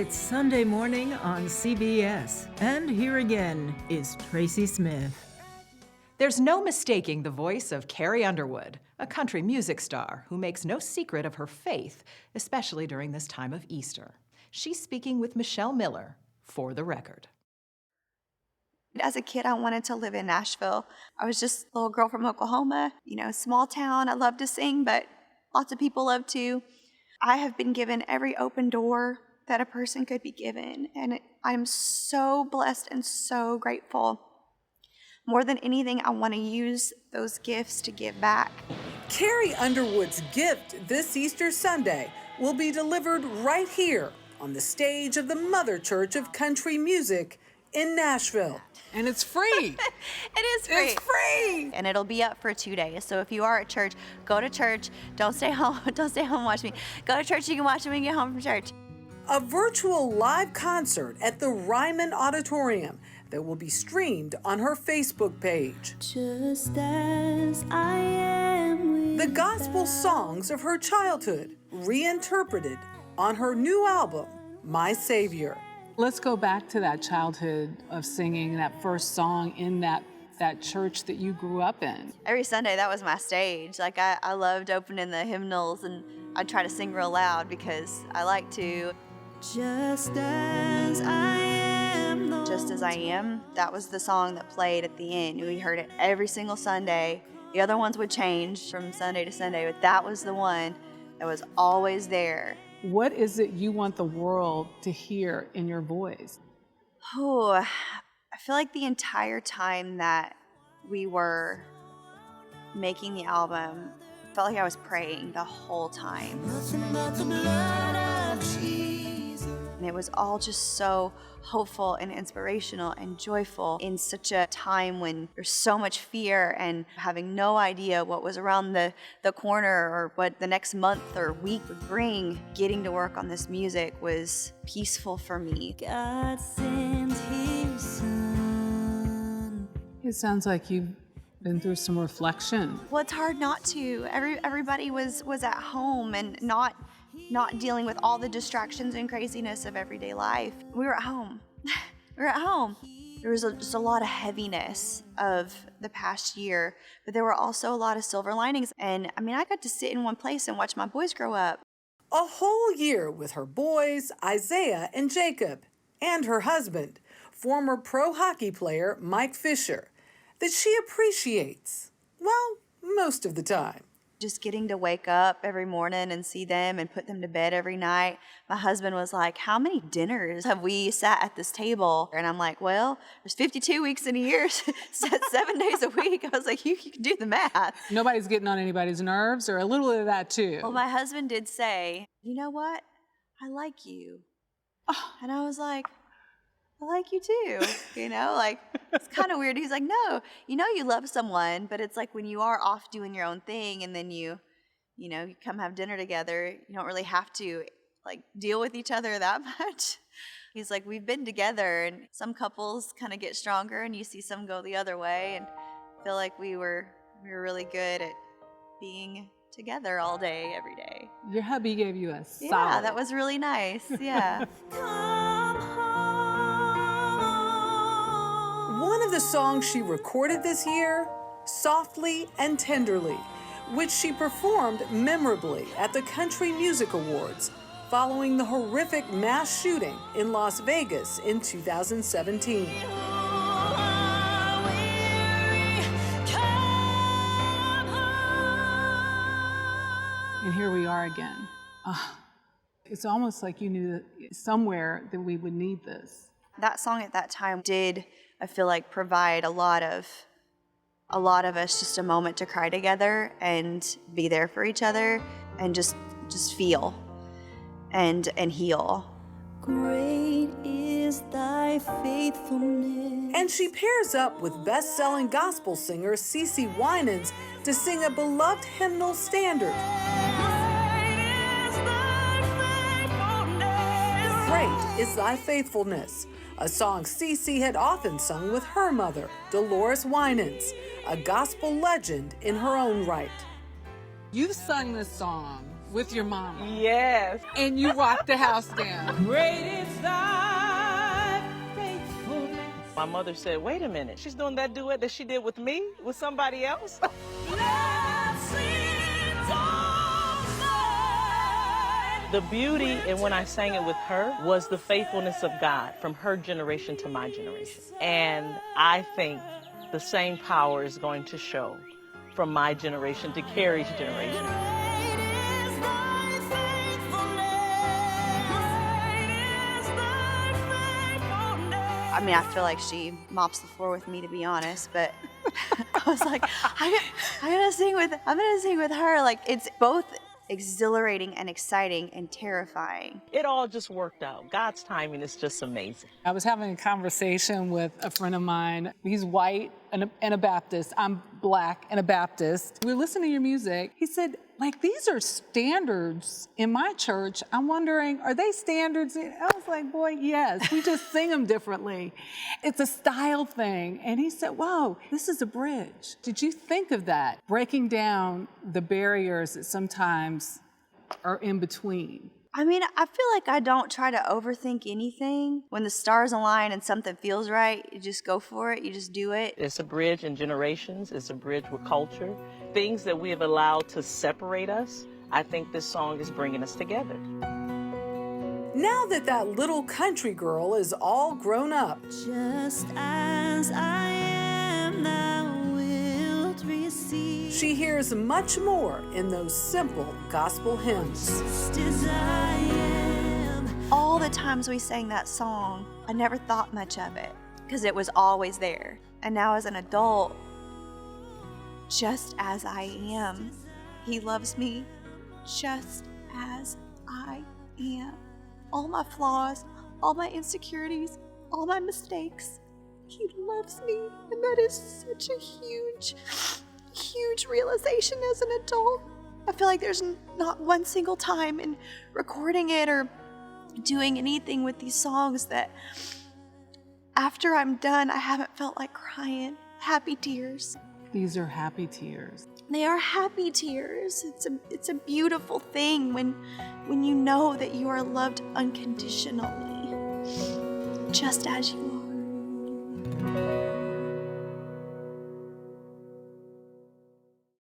It's Sunday morning on CBS, and here again is Tracy Smith. There's no mistaking the voice of Carrie Underwood, a country music star who makes no secret of her faith, especially during this time of Easter. She's speaking with Michelle Miller for The Record. As a kid, I wanted to live in Nashville. I was just a little girl from Oklahoma, small town. I love to sing, but lots of people love to. I have been given every open door that a person could be given, and I'm so blessed and so grateful. More than anything, I want to use those gifts to give back. Carrie Underwood's gift this Easter Sunday will be delivered right here on the stage of the Mother Church of Country Music in Nashville. And it's free. It is free. It's free. And it'll be up for 2 days. So if you are at church, go to church. Don't stay home. Don't stay home and watch me. Go to church. You can watch me when you get home from church. A virtual live concert at the Ryman Auditorium that will be streamed on her Facebook page. Just as I am. The gospel songs of her childhood reinterpreted on her new album, My Savior. Let's go back to that childhood of singing that first song in that church that you grew up in. Every Sunday, that was my stage. I loved opening the hymnals, and I'd try to sing real loud because I like to. Just as I am. Just as I am, that was the song that played at the end. We heard it every single Sunday. The other ones would change from Sunday to Sunday, but that was the one that was always there. What is it you want the world to hear in your voice? Oh, I feel like the entire time that we were making the album, I felt like I was praying the whole time. Nothing but the blood of Jesus. And it was all just so hopeful and inspirational and joyful in such a time when there's so much fear and having no idea what was around the corner or what the next month or week would bring. Getting to work on this music was peaceful for me. God sent his son. It sounds like you've been through some reflection. Well, it's hard not to. Everybody was at home and not dealing with all the distractions and craziness of everyday life. We were at home. We were at home. There was just a lot of heaviness of the past year, but there were also a lot of silver linings. And I got to sit in one place and watch my boys grow up. A whole year with her boys, Isaiah and Jacob, and her husband, former pro hockey player Mike Fisher, that she appreciates, well, most of the time. Just getting to wake up every morning and see them and put them to bed every night. My husband was like, how many dinners have we sat at this table? And I'm like, well, there's 52 weeks in a year, 7 days a week. I was like, you can do the math. Nobody's getting on anybody's nerves, or a little of that too. Well, my husband did say, you know what? I like you. And I was like, I like you too. It's kind of weird. He's like, no, you love someone, but it's like when you are off doing your own thing and then you come have dinner together, you don't really have to deal with each other that much. He's like, we've been together, and some couples kind of get stronger and you see some go the other way, and I feel like we were really good at being together all day, every day. Your hubby gave you a solid. Yeah, that was really nice. Yeah. One of the songs she recorded this year, Softly and Tenderly, which she performed memorably at the Country Music Awards following the horrific mass shooting in Las Vegas in 2017. And here we are again. It's almost like you knew somewhere that we would need this. That song at that time did, I feel like, provide a lot of us just a moment to cry together and be there for each other and just feel and heal. Great is thy faithfulness. And she pairs up with best-selling gospel singer CeCe Winans to sing a beloved hymnal standard. Great is thy faithfulness, a song CeCe had often sung with her mother, Dolores Winans, a gospel legend in her own right. You've sung this song with your mama. Yes. And you rocked the house down. Great is thy faithfulness. My mother said, wait a minute, she's doing that duet that she did with me, with somebody else? The beauty in when I sang it with her was the faithfulness of God from her generation to my generation. And I think the same power is going to show from my generation to Carrie's generation. I mean, I feel like she mops the floor with me, to be honest, but I was like, I'm gonna sing with her. Like, it's both exhilarating and exciting and terrifying. It all just worked out. God's timing is just amazing. I was having a conversation with a friend of mine. He's white and a Baptist. I'm black and a Baptist. We were listening to your music. He said, like, these are standards in my church. I'm wondering, are they standards? I was like, boy, yes. We just sing them differently. It's a style thing. And he said, whoa, this is a bridge. Did you think of that? Breaking down the barriers that sometimes are in between. I mean, I feel like I don't try to overthink anything. When the stars align and something feels right, you just go for it. You just do it. It's a bridge in generations. It's a bridge with culture. Things that we have allowed to separate us, I think this song is bringing us together. Now that little country girl is all grown up, Just as I am, thou wilt receive. she hears much more in those simple gospel hymns. Just as I am. All the times we sang that song, I never thought much of it because it was always there. And now as an adult, just as I am, he loves me just as I am. All my flaws, all my insecurities, all my mistakes, he loves me. And that is such a huge realization as an adult. I feel like there's not one single time in recording it or doing anything with these songs that after I'm done, I haven't felt like crying. Happy tears. These are happy tears. They are happy tears. It's a beautiful thing when you know that you are loved unconditionally, just as you